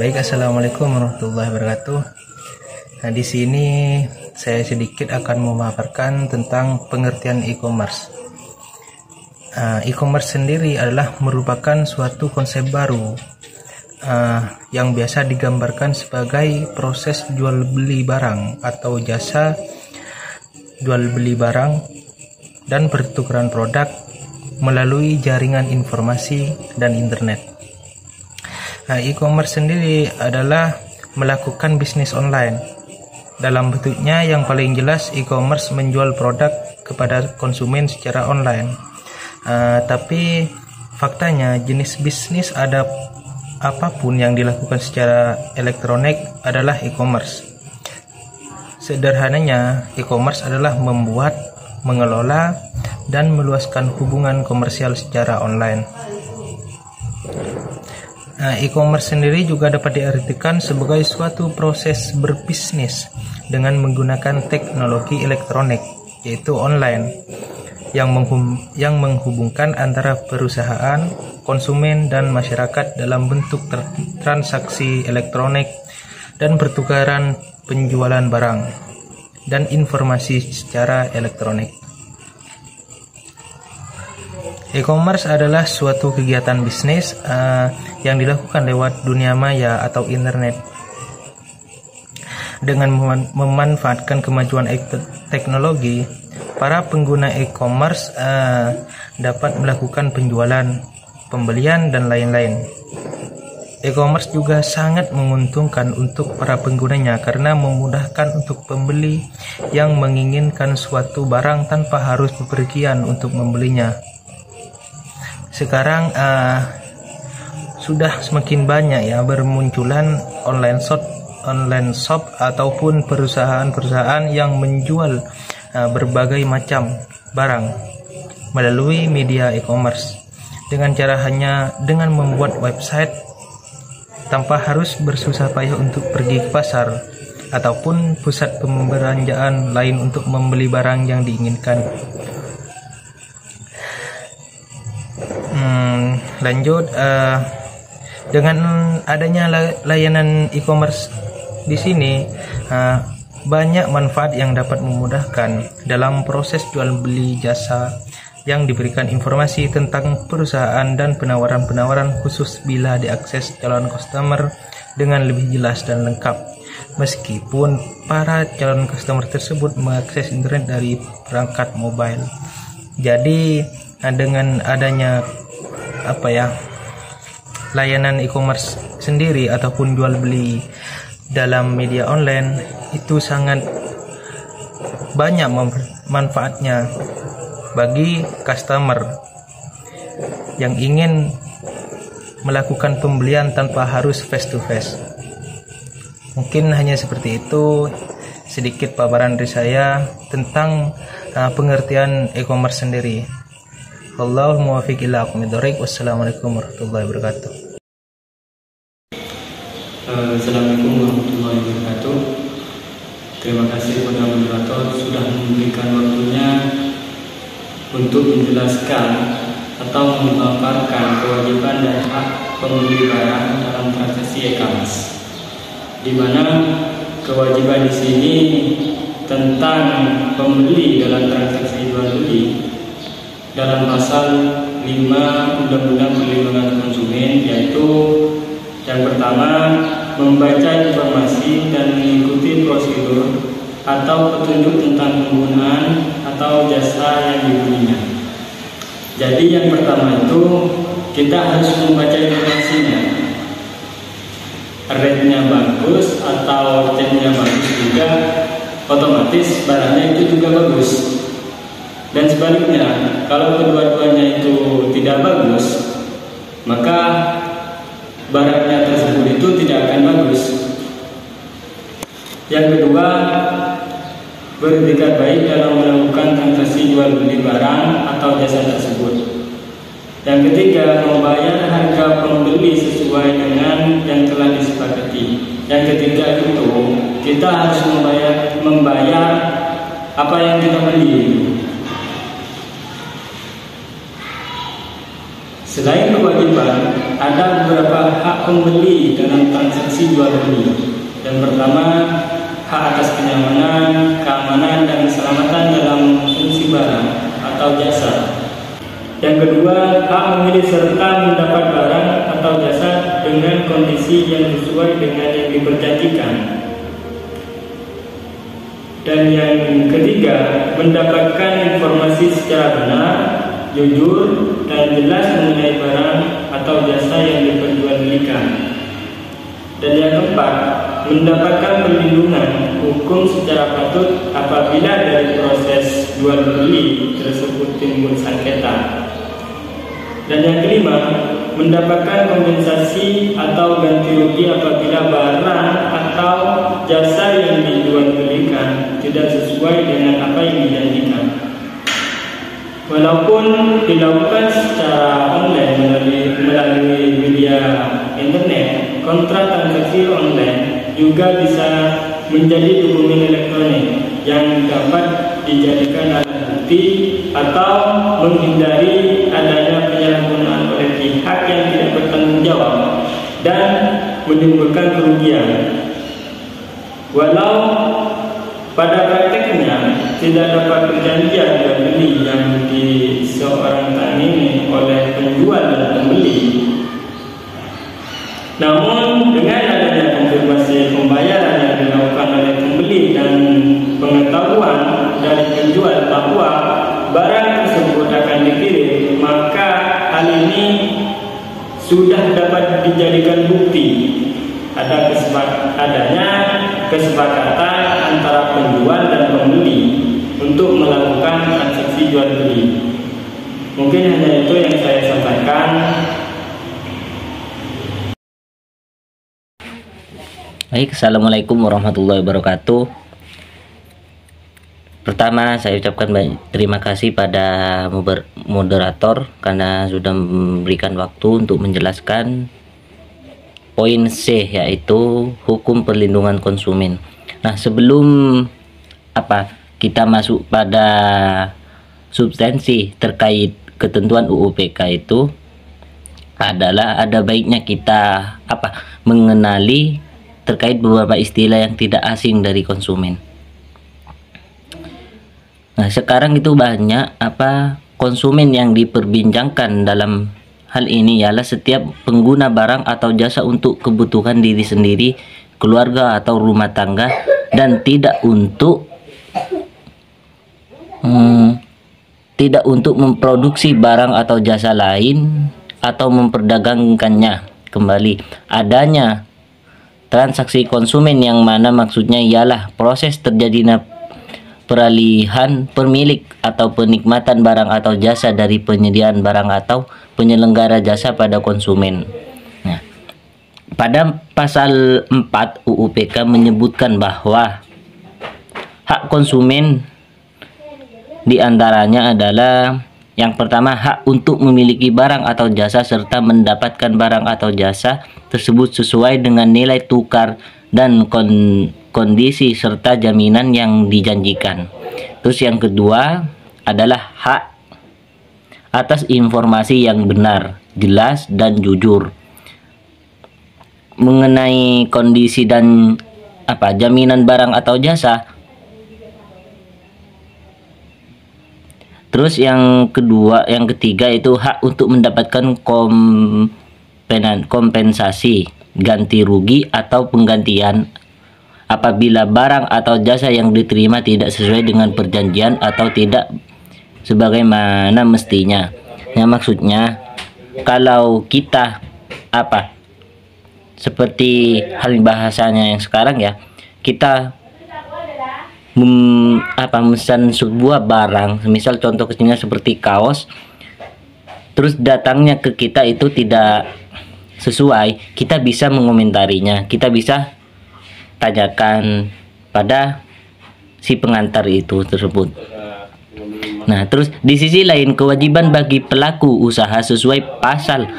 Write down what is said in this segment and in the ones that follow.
Baik, assalamualaikum warahmatullahi wabarakatuh. Nah, di sini saya sedikit akan memaparkan tentang pengertian e-commerce. E-commerce sendiri adalah merupakan suatu konsep baru yang biasa digambarkan sebagai proses jual beli barang atau jasa jual beli barang dan pertukaran produk melalui jaringan informasi dan internet. E-commerce sendiri adalah melakukan bisnis online. Dalam bentuknya yang paling jelas, e-commerce menjual produk kepada konsumen secara online. Tapi faktanya jenis bisnis apapun yang dilakukan secara elektronik adalah e-commerce. Sederhananya, e-commerce adalah membuat, mengelola, dan meluaskan hubungan komersial secara online. E-commerce sendiri juga dapat diartikan sebagai suatu proses berbisnis dengan menggunakan teknologi elektronik, yaitu online, yang menghubungkan antara perusahaan, konsumen, dan masyarakat dalam bentuk transaksi elektronik dan pertukaran penjualan barang dan informasi secara elektronik. E-commerce adalah suatu kegiatan bisnis yang dilakukan lewat dunia maya atau internet. Dengan memanfaatkan kemajuan teknologi, para pengguna e-commerce dapat melakukan penjualan, pembelian, dan lain-lain. E-commerce juga sangat menguntungkan untuk para penggunanya karena memudahkan untuk pembeli yang menginginkan suatu barang tanpa harus bepergian untuk membelinya. Sekarang sudah semakin banyak bermunculan online shop ataupun perusahaan-perusahaan yang menjual berbagai macam barang melalui media e-commerce dengan membuat website tanpa harus bersusah payah untuk pergi ke pasar ataupun pusat pembelanjaan lain untuk membeli barang yang diinginkan. Lanjut, dengan adanya layanan e-commerce di sini, banyak manfaat yang dapat memudahkan dalam proses jual beli jasa yang diberikan informasi tentang perusahaan dan penawaran-penawaran khusus bila diakses calon customer dengan lebih jelas dan lengkap, meskipun para calon customer tersebut mengakses internet dari perangkat mobile. Jadi dengan adanya layanan e-commerce sendiri ataupun jual beli dalam media online itu sangat banyak manfaatnya bagi customer yang ingin melakukan pembelian tanpa harus face to face. Mungkin hanya seperti itu sedikit paparan dari saya tentang pengertian e-commerce sendiri. Wallahu muwaffiq ila aqwamit thoriq. Wassalamualaikum warahmatullahi wabarakatuh. Assalamualaikum warahmatullahi wabarakatuh. Terima kasih kepada moderator sudah memberikan waktunya untuk menjelaskan atau memaparkan kewajiban dan hak pembeli barang dalam transaksi e-commerce, di mana kewajiban di sini tentang pembeli dalam transaksi jual beli dalam pasal 5 Undang-Undang Perlindungan Konsumen, yaitu yang pertama, membaca informasi dan mengikuti prosedur atau petunjuk tentang penggunaan atau jasa yang dibelinya. Jadi yang pertama itu kita harus membaca informasinya. Rate-nya bagus atau chatnya bagus juga, otomatis barangnya itu juga bagus. Dan sebaliknya, kalau kedua-duanya itu tidak bagus, maka barangnya tersebut itu tidak akan bagus. Yang kedua, beretikat baik dalam melakukan transaksi jual beli barang atau jasa tersebut. Yang ketiga, membayar harga pembeli sesuai dengan yang telah disepakati. Yang ketiga itu, kita harus membayar apa yang kita beli. Selain kewajiban, ada beberapa hak pembeli dalam transaksi jual beli. Yang pertama, hak atas kenyamanan, keamanan, dan keselamatan dalam fungsi barang atau jasa. Yang kedua, hak memilih serta mendapat barang atau jasa dengan kondisi yang sesuai dengan yang diperjanjikan. Dan yang ketiga, mendapatkan informasi secara benar, jujur, dan jelas mengenai barang atau jasa yang diperjualbelikan. Dan yang keempat, mendapatkan perlindungan hukum secara patut apabila dari proses jual beli tersebut timbul sengketa. Dan yang kelima, mendapatkan kompensasi atau ganti rugi apabila barang atau jasa yang dijual belikan tidak sesuai dengan apa yang dijanjikan. Walaupun dilakukan secara online melalui media internet, kontrak transaksi online juga bisa menjadi dokumen elektronik yang dapat dijadikan alat bukti atau menghindari adanya penyalahgunaan oleh pihak yang tidak bertanggung jawab dan menimbulkan kerugian. Walau pada prakteknya tidak dapat perjanjian jual beli yang diseorang-tangani oleh penjual dan pembeli. Namun dengan adanya konfirmasi pembayaran yang dilakukan oleh pembeli dan pengetahuan dari penjual bahwa barang tersebut akan dikirim, maka hal ini sudah dapat dijadikan bukti adanya kesepakatan antara penjual dan pembeli untuk melakukan transaksi jual beli. Mungkin hanya itu yang saya sampaikan. Baik, assalamualaikum warahmatullahi wabarakatuh. Pertama, saya ucapkan terima kasih pada moderator karena sudah memberikan waktu untuk menjelaskan poin C, yaitu hukum perlindungan konsumen. Nah, sebelum kita masuk pada substansi terkait ketentuan UU PK itu adalah ada baiknya kita mengenali terkait beberapa istilah yang tidak asing dari konsumen. Nah, sekarang itu banyak konsumen yang diperbincangkan dalam hal ini ialah setiap pengguna barang atau jasa untuk kebutuhan diri sendiri, keluarga atau rumah tangga, dan tidak untuk memproduksi barang atau jasa lain atau memperdagangkannya. Kembali, adanya transaksi konsumen yang mana maksudnya ialah proses terjadinya peralihan pemilik atau penikmatan barang atau jasa dari penyediaan barang atau penyelenggara jasa pada konsumen. Nah, pada pasal 4 UU PK menyebutkan bahwa hak konsumen diantaranya adalah yang pertama, hak untuk memiliki barang atau jasa serta mendapatkan barang atau jasa tersebut sesuai dengan nilai tukar dan kondisi serta jaminan yang dijanjikan. Terus yang kedua adalah hak atas informasi yang benar, jelas, dan jujur mengenai kondisi dan jaminan barang atau jasa. Terus yang ketiga itu hak untuk mendapatkan kompensasi, ganti rugi atau penggantian apabila barang atau jasa yang diterima tidak sesuai dengan perjanjian atau tidak sebagaimana mestinya. Yang maksudnya kalau kita seperti hal bahasanya yang sekarang ya, kita memesan sebuah barang, misal contoh kecilnya seperti kaos, terus datangnya ke kita itu tidak sesuai, kita bisa mengomentarinya, kita bisa tanyakan pada si pengantar itu tersebut. Nah, terus di sisi lain kewajiban bagi pelaku usaha sesuai pasal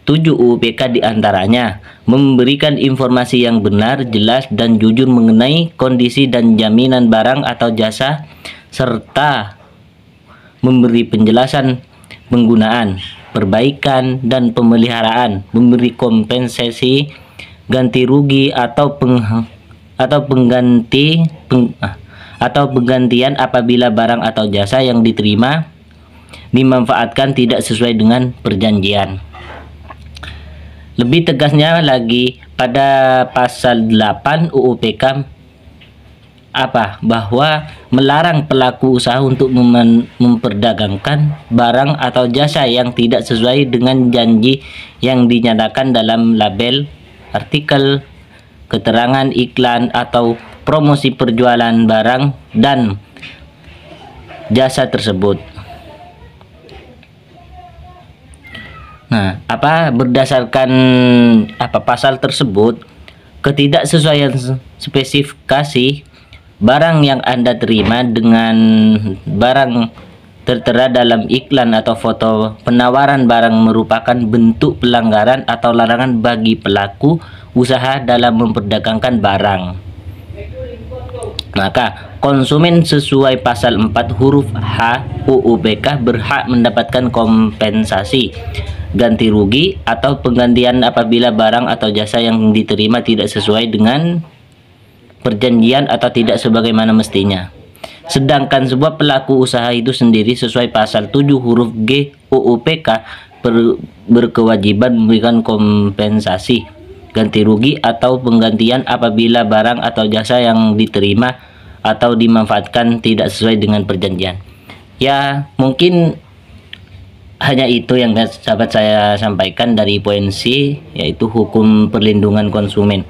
7 UU PK diantaranya memberikan informasi yang benar, jelas, dan jujur mengenai kondisi dan jaminan barang atau jasa serta memberi penjelasan penggunaan perbaikan dan pemeliharaan, memberi kompensasi, ganti rugi atau penggantian apabila barang atau jasa yang diterima dimanfaatkan tidak sesuai dengan perjanjian. Lebih tegasnya lagi pada pasal 8 UU PK bahwa melarang pelaku usaha untuk memperdagangkan barang atau jasa yang tidak sesuai dengan janji yang dinyatakan dalam label, artikel, keterangan iklan atau promosi perjualan barang dan jasa tersebut. Nah, berdasarkan pasal tersebut, ketidaksesuaian spesifikasi barang yang Anda terima dengan barang tertera dalam iklan atau foto penawaran barang merupakan bentuk pelanggaran atau larangan bagi pelaku usaha dalam memperdagangkan barang. Maka konsumen sesuai pasal 4 huruf H UU PK berhak mendapatkan kompensasi, ganti rugi atau penggantian apabila barang atau jasa yang diterima tidak sesuai dengan perjanjian atau tidak sebagaimana mestinya. Sedangkan sebuah pelaku usaha itu sendiri sesuai pasal 7 huruf G UU PK berkewajiban memberikan kompensasi, ganti rugi atau penggantian apabila barang atau jasa yang diterima atau dimanfaatkan tidak sesuai dengan perjanjian. Ya, mungkin hanya itu yang dapat saya sampaikan dari poin C, yaitu hukum perlindungan konsumen.